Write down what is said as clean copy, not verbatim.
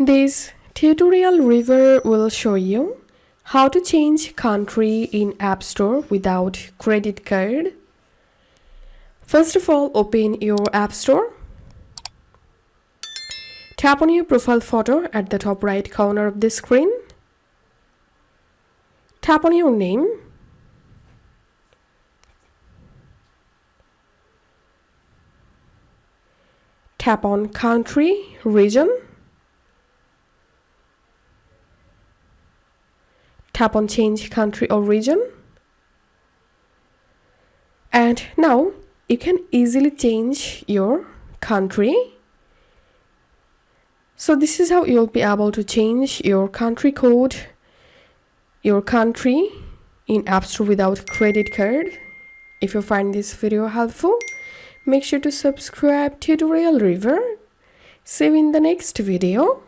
This tutorial review will show you how to change country in App Store without credit card. First of all, open your App Store. Tap on your profile photo at the top right corner of the screen. Tap on your name. Tap on country, region. Tap on change country or region. And now you can easily change your country. So this is how you'll be able to change your country code, your country in App Store without credit card. If you find this video helpful, make sure to subscribe tutorial review. See you in the next video.